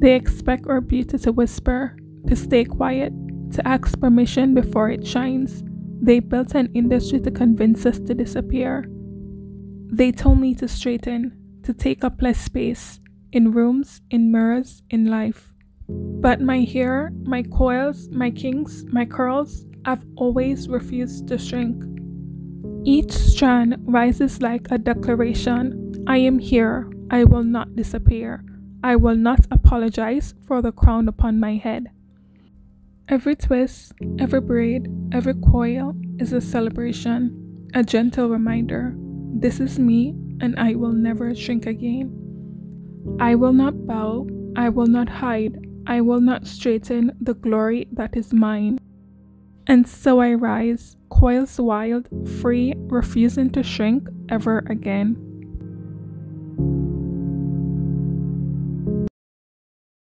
They expect our beauty to whisper, to stay quiet, to ask permission before it shines. They built an industry to convince us to disappear. They told me to straighten, to take up less space, in rooms, in mirrors, in life. But my hair, my coils, my kinks, my curls, I've always refused to shrink. Each strand rises like a declaration. I am here. I will not disappear. I will not apologize for the crown upon my head. Every twist, every braid, every coil is a celebration, a gentle reminder. This is me, and I will never shrink again. I will not bow. I will not hide. I will not straighten the glory that is mine. And so I rise, coils wild, free, refusing to shrink ever again.